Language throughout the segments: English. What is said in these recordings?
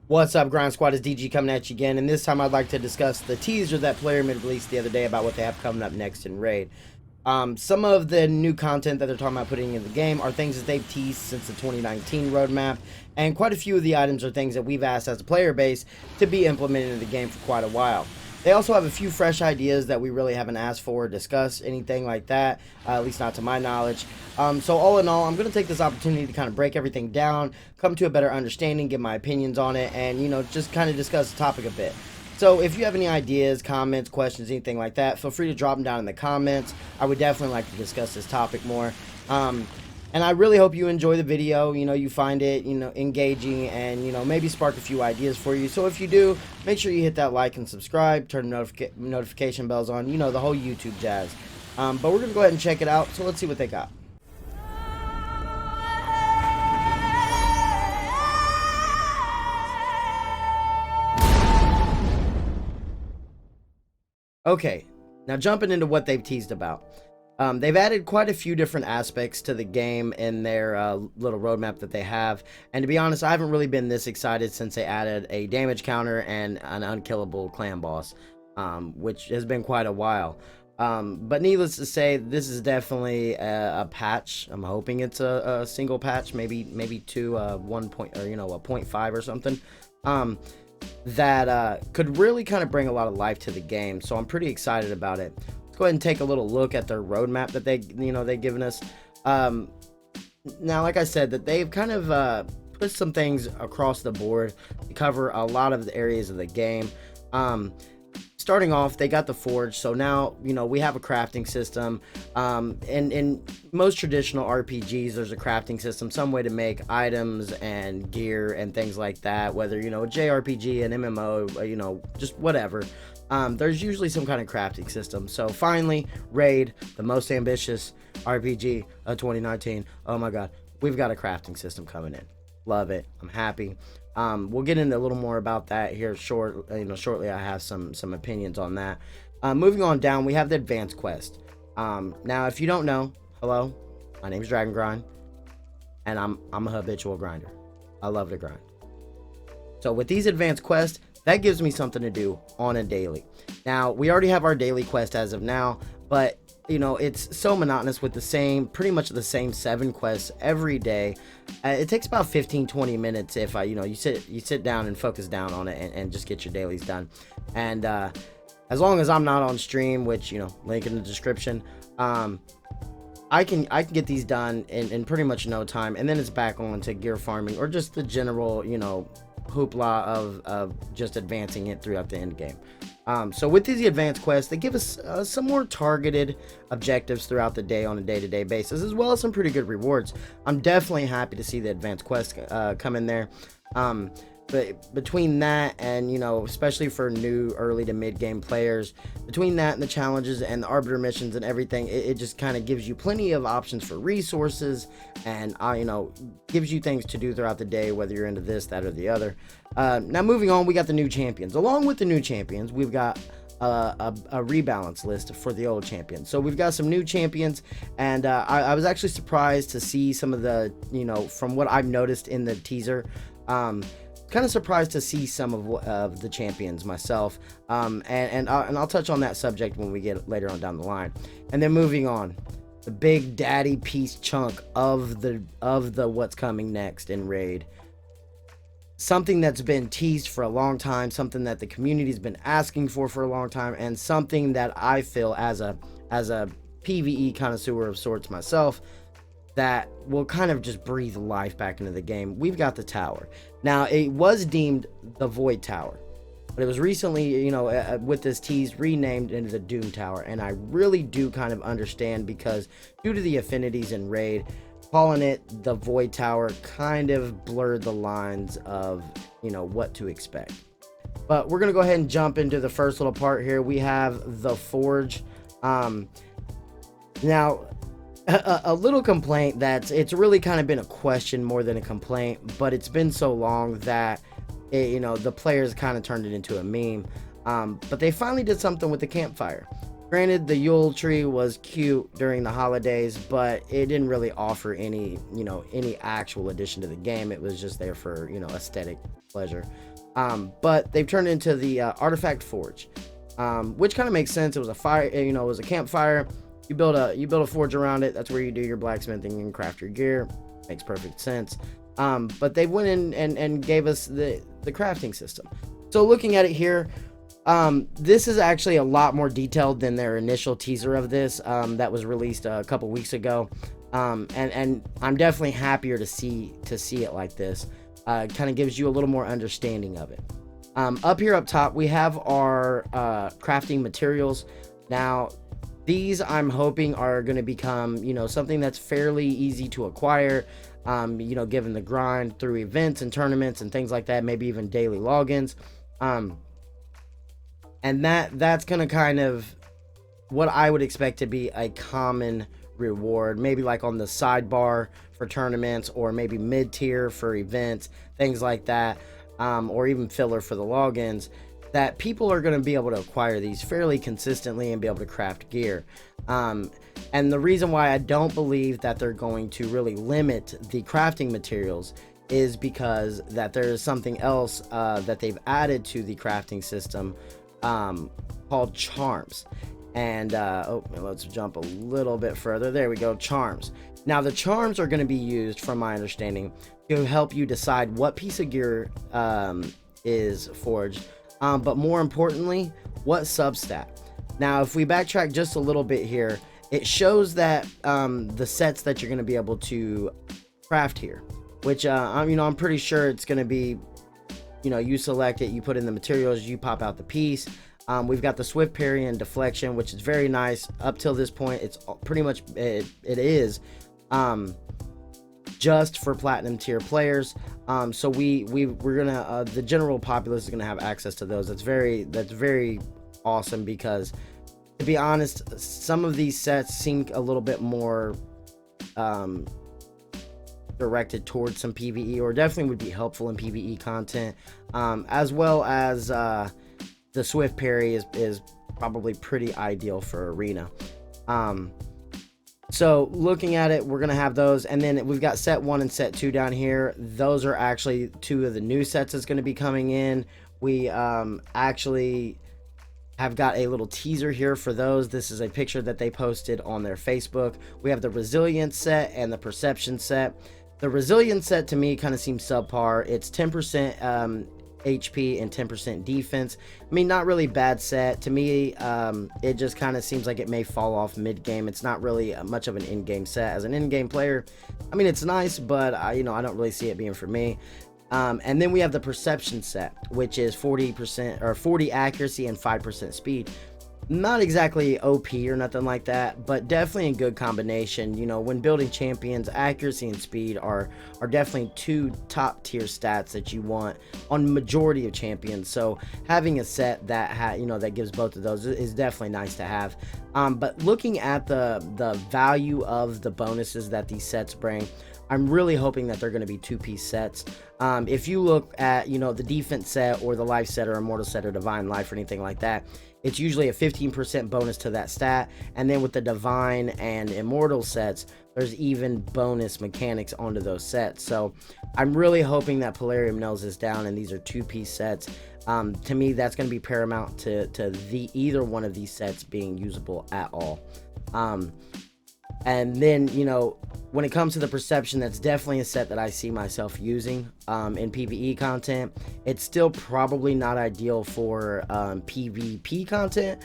What's up, Grind Squad? Is DG coming at you again, and this time I'd like to discuss the teaser that Plarium had released the other day about what they have coming up next in Raid. Some of the new content that they're talking about putting in the game are things that they've teased since the 2019 roadmap, and quite a few of the items are things that we've asked as a player base to be implemented in the game for quite a while. They also have a few fresh ideas that we really haven't asked for or discussed, anything like that, at least not to my knowledge. So all in all, I'm going to take this opportunity to kind of break everything down, come to a better understanding, give my opinions on it, and, just kind of discuss the topic a bit. So if you have any ideas, comments, questions, anything like that, feel free to drop them down in the comments. I would definitely like to discuss this topic more. And I really hope you enjoy the video, you find it, engaging and, maybe spark a few ideas for you. So if you do, make sure you hit that like and subscribe, turn notification bells on, the whole YouTube jazz. But we're going to go ahead and check it out. So let's see what they got. Okay, now jumping into what they've teased about. They've added quite a few different aspects to the game in their little roadmap that they have. And to be honest, I haven't really been this excited since they added a damage counter and an unkillable clan boss, which has been quite a while. But needless to say, this is definitely a patch. I'm hoping it's a single patch, maybe to 1 point or a 0.5 or something. That could really kind of bring a lot of life to the game. So I'm pretty excited about it. Go ahead and take a little look at their roadmap that they've given us. Now, like I said, that they've kind of put some things across the board to cover a lot of the areas of the game. Starting off, they got the forge, so now we have a crafting system. In most traditional RPGs, there's a crafting system, some way to make items and gear and things like that, whether a JRPG, an MMO, just whatever. There's usually some kind of crafting system. So finally, Raid, the most ambitious RPG of 2019. Oh my god, we've got a crafting system coming in. Love it. I'm happy. We'll get into a little more about that here shortly. I have some opinions on that. Moving on down, we have the advanced quest. Now, if you don't know, hello, my name is Dragon Grind, and I'm a habitual grinder. I love to grind. So with these advanced quests, that gives me something to do on a daily. Now, we already have our daily quest as of now, but it's so monotonous with pretty much the same 7 quests every day. It takes about 15-20 minutes if you sit down and focus down on it and just get your dailies done. And as long as I'm not on stream, which link in the description, I can get these done in pretty much no time, and then it's back on to gear farming or just the general hoopla of just advancing it throughout the end game. So with these advanced quests, they give us some more targeted objectives throughout the day on a day-to-day basis, as well as some pretty good rewards. I'm definitely happy to see the advanced quests come in there. But between that and, especially for new early to mid-game players, between that and the challenges and the Arbiter missions and everything, it just kind of gives you plenty of options for resources and, gives you things to do throughout the day, whether you're into this, that, or the other. Now, moving on, we got the new champions. Along with the new champions, we've got a rebalance list for the old champions. So we've got some new champions, and I was actually surprised to see some of the, from what I've noticed in the teaser, kind of surprised to see some of the champions myself, and I'll touch on that subject when we get later on down the line. And then moving on, the big daddy piece chunk of the what's coming next in Raid, something that's been teased for a long time, something that the community's been asking for a long time, and something that I feel as a PvE connoisseur of sorts myself, that will kind of just breathe life back into the game. We've got the tower. Now, it was deemed the Void Tower, but it was recently, with this tease, renamed into the Doom Tower. And I really do kind of understand, because due to the affinities in Raid, calling it the Void Tower kind of blurred the lines of, what to expect. But we're going to go ahead and jump into the first little part here. We have the Forge. Now, a little complaint it's really kind of been a question more than a complaint, but it's been so long that the players kind of turned it into a meme. But they finally did something with the Campfire. Granted, the Yule tree was cute during the holidays, but it didn't really offer any, any actual addition to the game. It was just there for, aesthetic pleasure. But they've turned into the Artifact Forge, which kind of makes sense. It was a fire, it was a campfire. You build a forge around it. That's where you do your blacksmithing and craft your gear. Makes perfect sense. But they went in and gave us the crafting system. So looking at it here, this is actually a lot more detailed than their initial teaser of this that was released a couple weeks ago. And I'm definitely happier to see it like this. Kind of gives you a little more understanding of it. Up here up top, we have our crafting materials. Now, these I'm hoping are going to become, something that's fairly easy to acquire, given the grind through events and tournaments and things like that, maybe even daily logins. And that's going to kind of what I would expect to be a common reward, maybe like on the sidebar for tournaments, or maybe mid-tier for events, things like that, or even filler for the logins, that people are going to be able to acquire these fairly consistently and be able to craft gear. And the reason why I don't believe that they're going to really limit the crafting materials is because that there is something else that they've added to the crafting system called charms. And let's jump a little bit further. There we go, charms. Now the charms are going to be used, from my understanding, to help you decide what piece of gear is forged, but more importantly, what substat. Now if we backtrack just a little bit here, it shows that the sets that you're going to be able to craft here, which I'm pretty sure it's going to be, you select it, you put in the materials, you pop out the piece. We've got the swift parry and deflection, which is very nice. Up till this point, it's pretty much it is just for platinum tier players. So we're gonna the general populace is gonna have access to those. That's very awesome, because to be honest, some of these sets seem a little bit more directed towards some PvE, or definitely would be helpful in PvE content, as well as the swift parry is probably pretty ideal for arena. So looking at it, we're gonna have those, and then we've got set 1 and set 2 down here. Those are actually 2 of the new sets that's going to be coming in. We actually have got a little teaser here for those. This is a picture that they posted on their Facebook. We have the resilience set and the perception set. The resilience set to me kind of seems subpar. It's 10% HP and 10% defense. I mean, not really bad set to me. It just kind of seems like it may fall off mid-game. It's not really much of an in-game set. As an in-game player, I mean, it's nice, but I don't really see it being for me. And then we have the perception set, which is 40% or 40 accuracy and 5% speed. Not exactly OP or nothing like that, but definitely a good combination. When building champions, accuracy and speed are definitely 2 top tier stats that you want on majority of champions. So having a set that that gives both of those is definitely nice to have. But looking at the value of the bonuses that these sets bring, I'm really hoping that they're going to be 2-piece sets. If you look at the defense set or the life set or immortal set or divine life or anything like that, it's usually a 15% bonus to that stat. And then with the divine and immortal sets, there's even bonus mechanics onto those sets. So I'm really hoping that Plarium nails this down and these are 2-piece sets. To me, that's going to be paramount to either one of these sets being usable at all. And then, when it comes to the perception, that's definitely a set that I see myself using in PvE content. It's still probably not ideal for PvP content,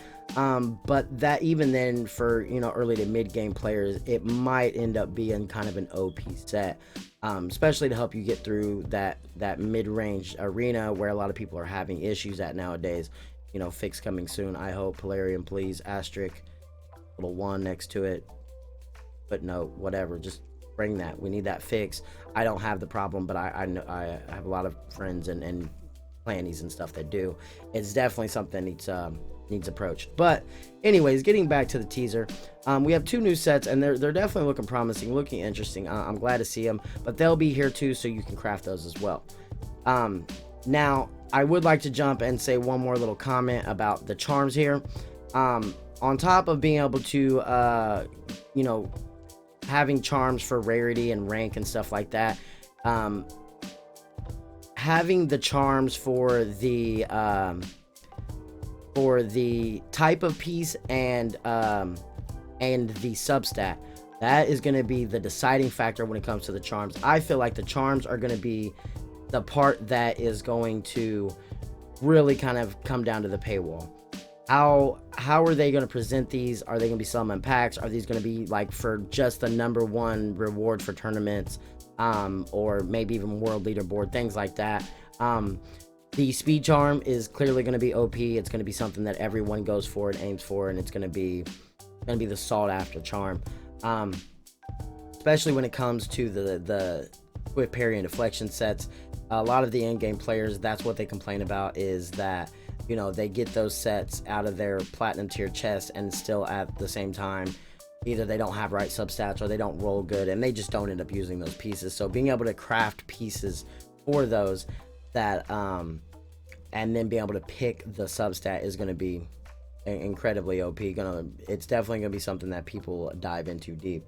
but that even then for early to mid game players, it might end up being kind of an OP set, especially to help you get through that mid-range arena where a lot of people are having issues at nowadays. Fix coming soon, I hope. Plarium, please. Asterisk, little 1 next to it. But no, whatever, just bring that. We need that fix. I don't have the problem, but I know I have a lot of friends and plannies and stuff that do. It's definitely something that needs approach. But anyways, getting back to the teaser, we have 2 new sets, and they're definitely looking promising, looking interesting. I'm glad to see them, but they'll be here too, so you can craft those as well. Now I would like to jump and say one more little comment about the charms here. on top of being able to, you know, having charms for rarity and rank and stuff like that, having the charms for the type of piece and the substat, that is going to be the deciding factor when it comes to the charms. I feel like the charms are going to be the part that is going to really kind of come down to the paywall. How are they going to present these? Are they going to be selling in packs? Are these going to be like for just the #1 reward for tournaments, or maybe even world leaderboard, things like that? The speed charm is clearly going to be OP. It's going to be something that everyone goes for and aims for, and it's going to be the sought after charm, especially when it comes to the swift parry and deflection sets. A lot of the in-game players, that's what they complain about, is that, you know, they get those sets out of their platinum tier chest and still at the same time either they don't have right substats or they don't roll good and they just don't end up using those pieces. So being able to craft pieces for those that and then being able to pick the substat is going to be incredibly OP. It's definitely going to be something that people dive into deep.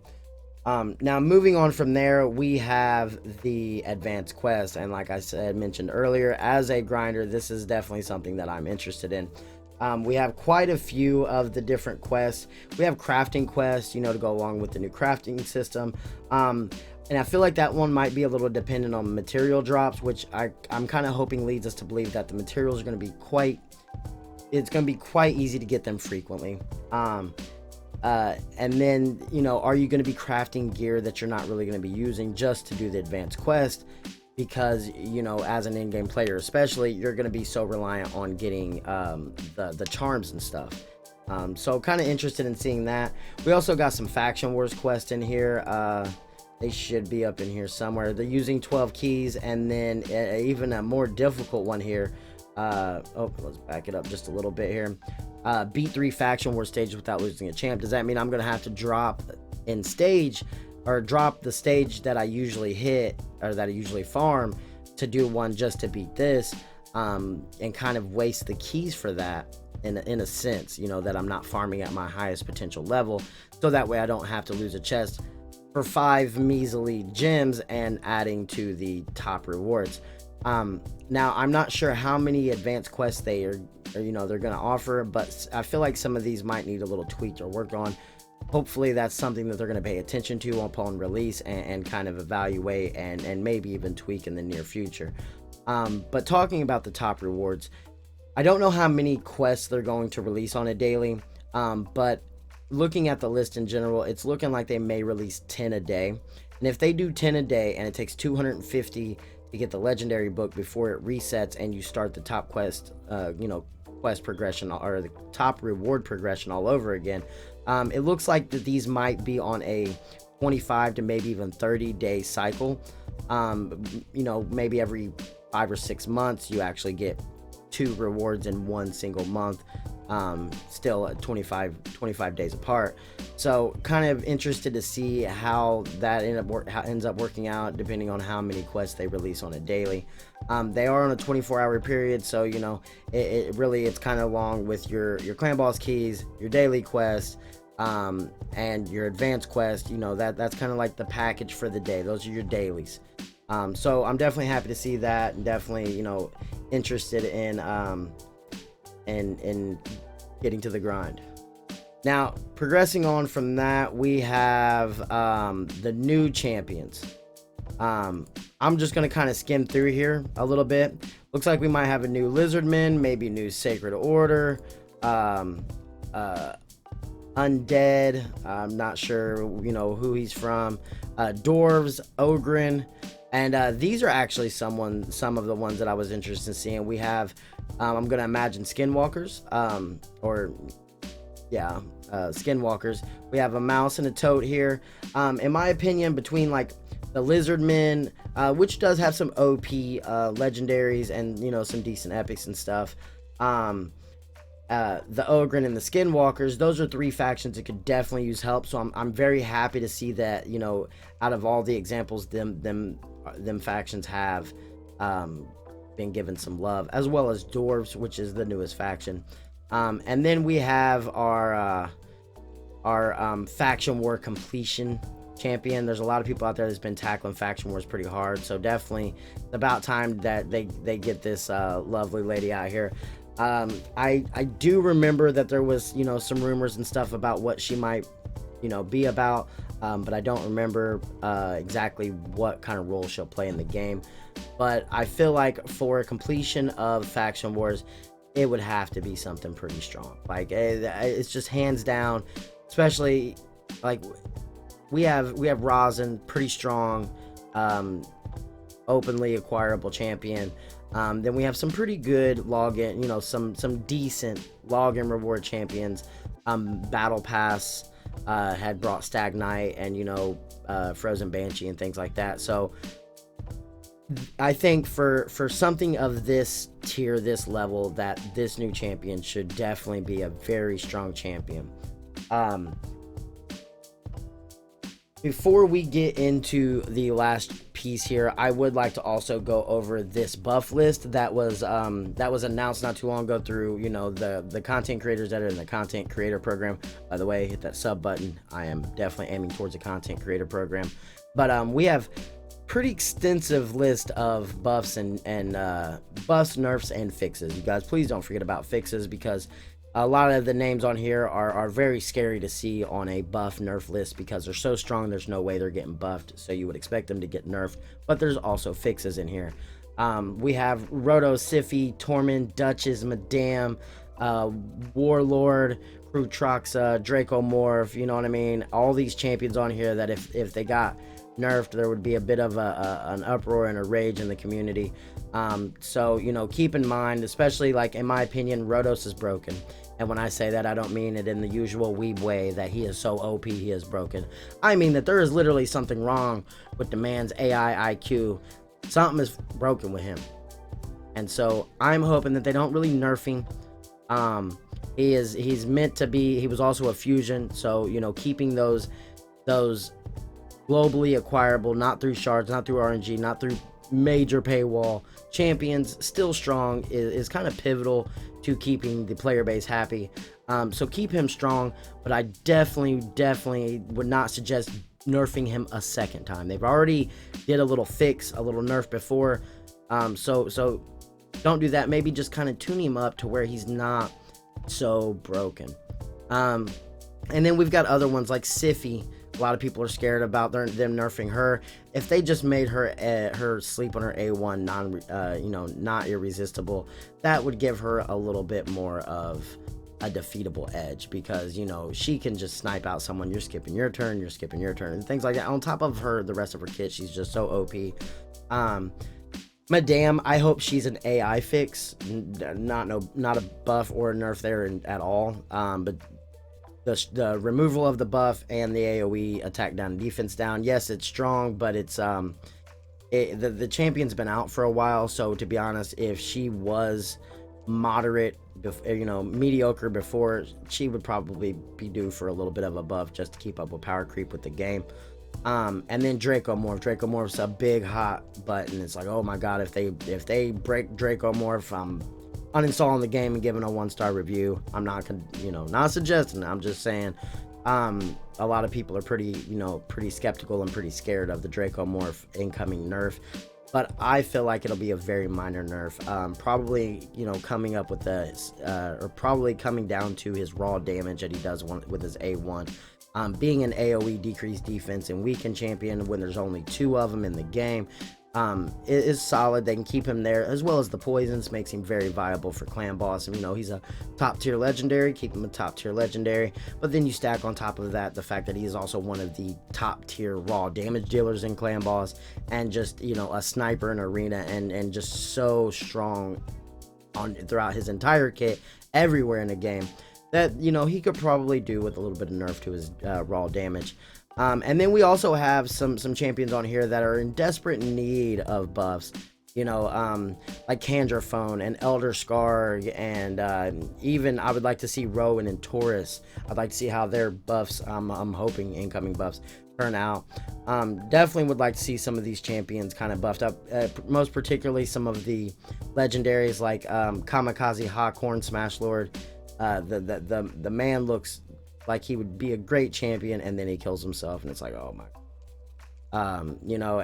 Now moving on from there, we have the advanced quest, and like I mentioned earlier, as a grinder, this is definitely something that I'm interested in. We have quite a few of the different quests. We have crafting quests, you know, to go along with the new crafting system, and I feel like that one might be a little dependent on material drops, which I'm kind of hoping leads us to believe that the materials are going to be quite easy to get them frequently. And then, you know, are you going to be crafting gear that you're not really going to be using just to do the advanced quest? Because, you know, as an in-game player especially, you're going to be so reliant on getting the charms and stuff. So kind of interested in seeing that. We also got some faction wars quests in here. They should be up in here somewhere. They're using 12 keys, and then even a more difficult one here. Let's back it up just a little bit here. Beat 3 faction war stages without losing a champ. Does that mean I'm going to have to drop in stage, or drop the stage that I usually hit or that I usually farm to do one just to beat this, and kind of waste the keys for that in a sense, you know, that I'm not farming at my highest potential level, so that way I don't have to lose a chest for 5 measly gems and adding to the top rewards. Now I'm not sure how many advanced quests they're going to offer, but I feel like some of these might need a little tweak or work on. Hopefully that's something that they're going to pay attention to upon release and kind of evaluate and maybe even tweak in the near future. But talking about the top rewards, I don't know how many quests they're going to release on a daily, but looking at the list in general, it's looking like they may release 10 a day. And if they do 10 a day and it takes 250 to get the legendary book before it resets and you start the top quest, quest progression or the top reward progression all over again, it looks like that these might be on a 25 to maybe even 30 day cycle. Maybe every 5 or 6 months you actually get 2 rewards in one single month, still at 25 days apart. So kind of interested to see how that ends up working out, depending on how many quests they release on a daily. They are on a 24-hour period, so you know it's kind of along with your clan boss keys, your daily quest, and your advanced quest. You know, that's kind of like the package for the day. Those are your dailies. So I'm definitely happy to see that, and definitely, you know, interested in getting to the grind. Now, progressing on from that, we have the new champions. I'm just going to kind of skim through here a little bit. Looks like we might have a new Lizardman, maybe new Sacred Order, Undead. I'm not sure, you know, who he's from. Dwarves, Ogren, and these are actually some of the ones that I was interested in seeing. We have, I'm going to imagine Skinwalkers, Skinwalkers. We have a mouse and a toad here. In my opinion, between like the Lizardmen, which does have some OP legendaries and, you know, some decent epics and stuff, the Ogren and the Skinwalkers, those are 3 factions that could definitely use help. So I'm very happy to see that, you know, out of all the examples, them factions have been given some love, as well as Dwarves, which is the newest faction. And then we have our faction war completion champion. There's a lot of people out there that's been tackling faction wars pretty hard, so definitely it's about time that they get this lovely lady out here. I do remember that there was, you know, some rumors and stuff about what she might, you know, be about, but I don't remember exactly what kind of role she'll play in the game. But I feel like for a completion of faction wars, it would have to be something pretty strong. Like it's just hands down, especially like we have Rosin, pretty strong, openly acquirable champion. Then we have some pretty good login, you know, some decent login reward champions. Battle Pass had brought Stag Knight and, you know, Frozen Banshee and things like that. So I think for something of this tier, this level, that this new champion should definitely be a very strong champion. Before we get into the last piece here, I would like to also go over this buff list that was announced not too long ago through, you know, the content creators that are in the content creator program. By the way, hit that sub button. I am definitely aiming towards a content creator program. But we have pretty extensive list of buffs and buffs, nerfs, and fixes. You guys, please don't forget about fixes, because a lot of the names on here are very scary to see on a buff nerf list, because they're so strong there's no way they're getting buffed, so you would expect them to get nerfed. But there's also fixes in here. We have Roto, Siphi, Tormund, Duchess, Madame, Warlord, Krutroxa, Draco Morph, you know what I mean? All these champions on here that if they got nerfed, there would be a bit of an uproar and a rage in the community. So, you know, keep in mind, especially, like, in my opinion, Rotos is broken. And when I say that, I don't mean it in the usual weeb way that he is so OP he is broken. I mean that there is literally something wrong with the man's AI IQ. Something is broken with him. And so I'm hoping that they don't really nerf him. He's meant to be, he was also a fusion, so, you know, keeping those globally acquirable, not through shards, not through RNG, not through major paywall champions, still strong, is kind of pivotal to keeping the player base happy. So keep him strong, but I definitely would not suggest nerfing him a second time. They've already did a little fix, a little nerf before, so don't do that. Maybe just kind of tune him up to where he's not so broken. And then we've got other ones like Siphi. A lot of people are scared about them nerfing her. If they just made her sleep on her A1 not irresistible, that would give her a little bit more of a defeatable edge, because, you know, she can just snipe out someone. You're skipping your turn, and things like that. On top of her, the rest of her kit, she's just so OP. Madame, I hope she's an AI fix, not a buff or a nerf there at all. But the removal of the buff and the AoE attack down and defense down, yes, it's strong, but it's the champion's been out for a while. So to be honest, if she was moderate, you know, mediocre before, she would probably be due for a little bit of a buff just to keep up with power creep with the game. And then Draco Morph's a big hot button. It's like, oh my god, if they break Draco Morph, I'm uninstalling the game and giving a 1-star review. I'm not not suggesting it, I'm just saying a lot of people are pretty skeptical and pretty scared of the Draco Morph incoming nerf, but I feel like it'll be a very minor nerf. Probably, you know, coming up with or probably coming down to his raw damage that he does with his A1. Being an AoE decreased defense and weakened champion when there's only 2 of them in the game, it is solid. They can keep him there, as well as the poisons makes him very viable for clan boss. And, you know, he's a top tier legendary, keep him a top tier legendary. But then you stack on top of that the fact that he is also one of the top tier raw damage dealers in clan boss, and just, you know, a sniper in arena, and just so strong throughout his entire kit everywhere in the game, that, you know, he could probably do with a little bit of nerf to his raw damage. And then we also have some champions on here that are in desperate need of buffs, you know, like Candraphone and Elder Scar, and even I would like to see Rowan and Taurus. I'd like to see how their buffs, I'm hoping incoming buffs, turn out. Definitely would like to see some of these champions kind of buffed up, most particularly some of the legendaries like Kamikaze, Hawkhorn, Smash Lord, The man looks like he would be a great champion, and then he kills himself, and it's like, oh my. You know,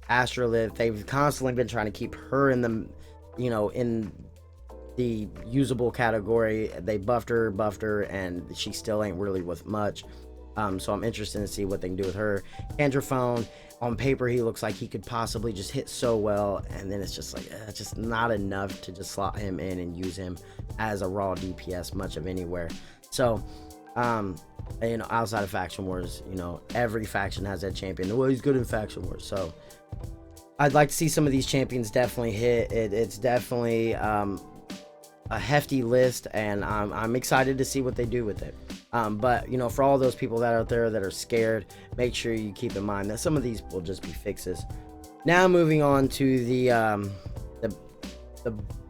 Astrolith, they've constantly been trying to keep her in the, you know, in the usable category. They buffed her, and she still ain't really with much. So I'm interested to see what they can do with her. Androphone, on paper, he looks like he could possibly just hit so well, and then it's just like, it's just not enough to just slot him in and use him as a raw DPS much of anywhere. So, you know, outside of Faction Wars, you know, every faction has that champion. Well, he's good in Faction Wars, so I'd like to see some of these champions definitely hit. It's definitely a hefty list, and I'm excited to see what they do with it. But you know, for all those people that are out there that are scared, make sure you keep in mind that some of these will just be fixes. Now moving on to the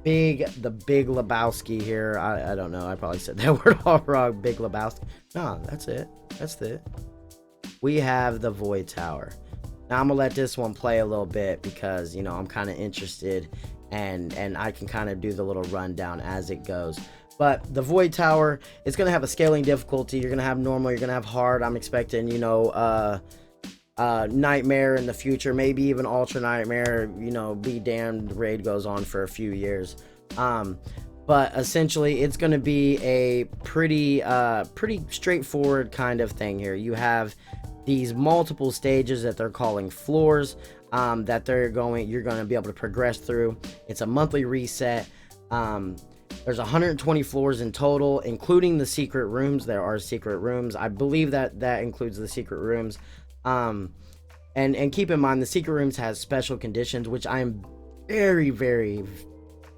big Lebowski here. I don't know, I probably said that word all wrong. Big Lebowski. No, that's it. We have the Void Tower. Now I'm gonna let this one play a little bit because, you know, I'm kind of interested, and I can kind of do the little rundown as it goes. But the Void Tower is going to have a scaling difficulty. You're going to have normal, you're going to have hard. I'm expecting, you know, Nightmare in the future, maybe even Ultra Nightmare, you know, be damned, raid goes on for a few years. But essentially it's going to be a pretty straightforward kind of thing here. You have these multiple stages that they're calling floors, that you're going to be able to progress through. It's a monthly reset. There's 120 floors in total, including the secret rooms. There are secret rooms. I believe that includes the secret rooms. And keep in mind, the secret rooms has special conditions, which I am very, very,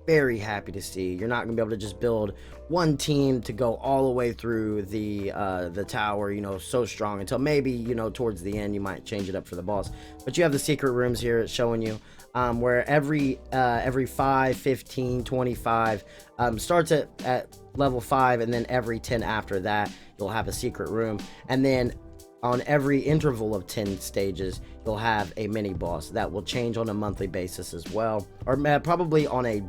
very happy to see. You're not gonna be able to just build one team to go all the way through the tower, you know, so strong, until maybe, you know, towards the end you might change it up for the boss. But you have the secret rooms here. It's showing you where every 5, 15, 25 starts at level 5, and then every 10 after that you'll have a secret room, and then on every interval of 10 stages you'll have a mini boss that will change on a monthly basis as well, or probably on a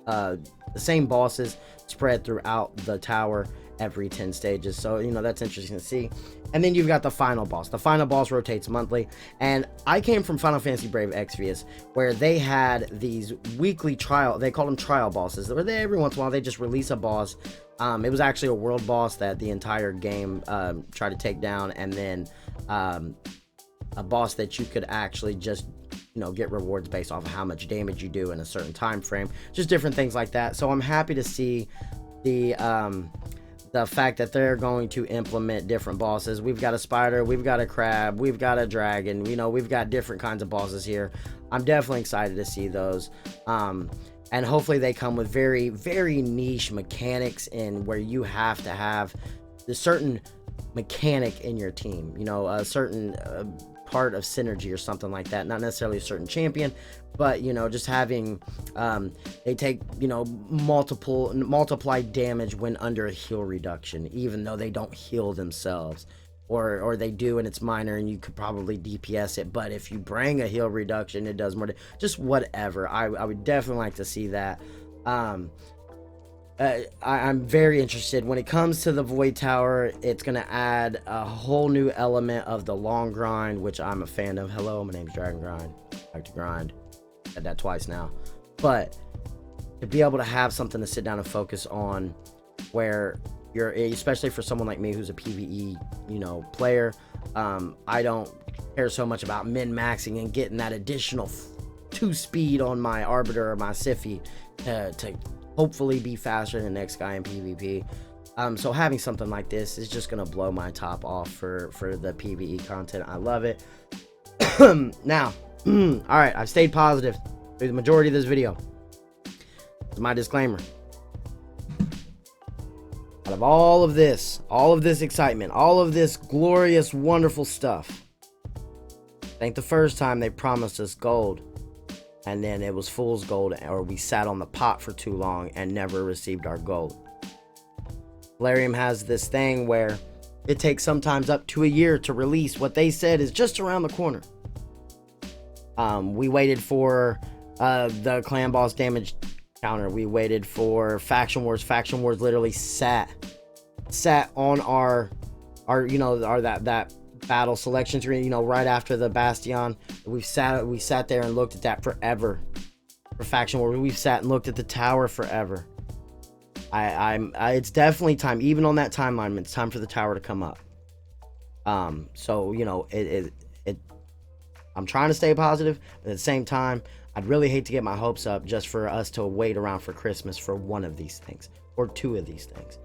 the same bosses spread throughout the tower every 10 stages. So, you know, that's interesting to see. And then you've got the final boss. The final boss rotates monthly, and I came from Final Fantasy Brave Exvius, where they had these weekly they called them trial bosses, where they every once in a while they just release a boss. It was actually a world boss that the entire game tried to take down, and then a boss that you could actually just, you know, get rewards based off of how much damage you do in a certain time frame, just different things like that. So I'm happy to see the fact that they're going to implement different bosses. We've got a spider, we've got a crab, we've got a dragon, you know, we've got different kinds of bosses here. I'm definitely excited to see those. And hopefully they come with very, very niche mechanics, in where you have to have the certain mechanic in your team, you know, a certain part of synergy or something like that. Not necessarily a certain champion, but, you know, just having they take, you know, multiply damage when under a heal reduction, even though they don't heal themselves, or they do and it's minor and you could probably DPS it, but if you bring a heal reduction it does more. Just whatever. I would definitely like to see that. I'm very interested when it comes to the Void Tower. It's going to add a whole new element of the long grind, which I'm a fan of. Hello, my name's Dragon Grind. I like to grind. Said that twice now. But to be able to have something to sit down and focus on, where you're, especially for someone like me who's a PvE, you know, player, I don't care so much about min-maxing and getting that additional 2 speed on my Arbiter or my Siphi to hopefully be faster than the next guy in PvP. So having something like this is just gonna blow my top off for the PvE content. I love it. Now, all right, I've stayed positive through the majority of this video. It's my disclaimer. Out of all of this excitement, all of this glorious, wonderful stuff, I think the first time they promised us gold, and then it was fool's gold, or we sat on the pot for too long and never received our gold. Plarium has this thing where it takes sometimes up to a year to release what they said is just around the corner. We waited for the clan boss damage counter. We waited for Faction Wars. Faction Wars literally sat on our that battle selection screen, you know, right after the Bastion. We sat there and looked at that forever. For Faction Wars, we've sat and looked at the tower forever. It's definitely time, even on that timeline, it's time for the tower to come up. So, you know, I'm trying to stay positive, but at the same time, I'd really hate to get my hopes up just for us to wait around for Christmas for one of these things or two of these things.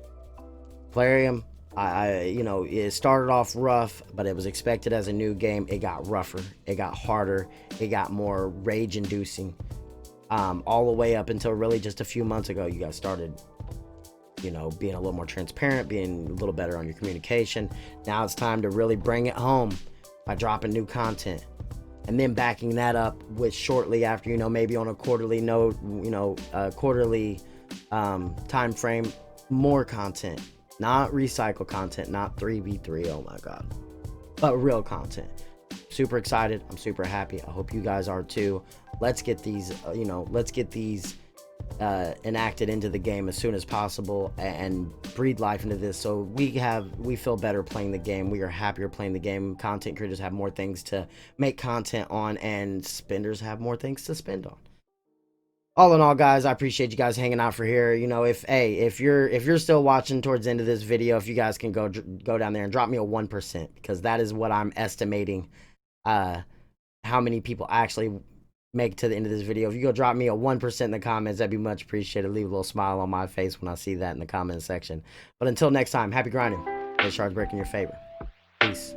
Plarium, you know, it started off rough, but it was expected as a new game. It got rougher, it got harder, it got more rage-inducing, all the way up until really just a few months ago. You guys started, you know, being a little more transparent, being a little better on your communication. Now it's time to really bring it home by dropping new content, and then backing that up with shortly after, you know, maybe on a quarterly note, you know, quarterly time frame, more content. Not recycle content, not 3v3, oh my god, but real content. Super excited, I'm super happy. I hope you guys are too. Let's get these enacted into the game as soon as possible and breathe life into this, so we feel better playing the game. We are happier playing the game. Content creators have more things to make content on, and spenders have more things to spend on. All in all, guys, I appreciate you guys hanging out for here. You know, if you're still watching towards the end of this video, if you guys can go down there and drop me a 1%, because that is what I'm estimating how many people actually make it to the end of this video. If you go drop me a 1% in the comments, that'd be much appreciated. Leave a little smile on my face when I see that in the comment section. But until next time, happy grinding. May shards break in your favor. Peace.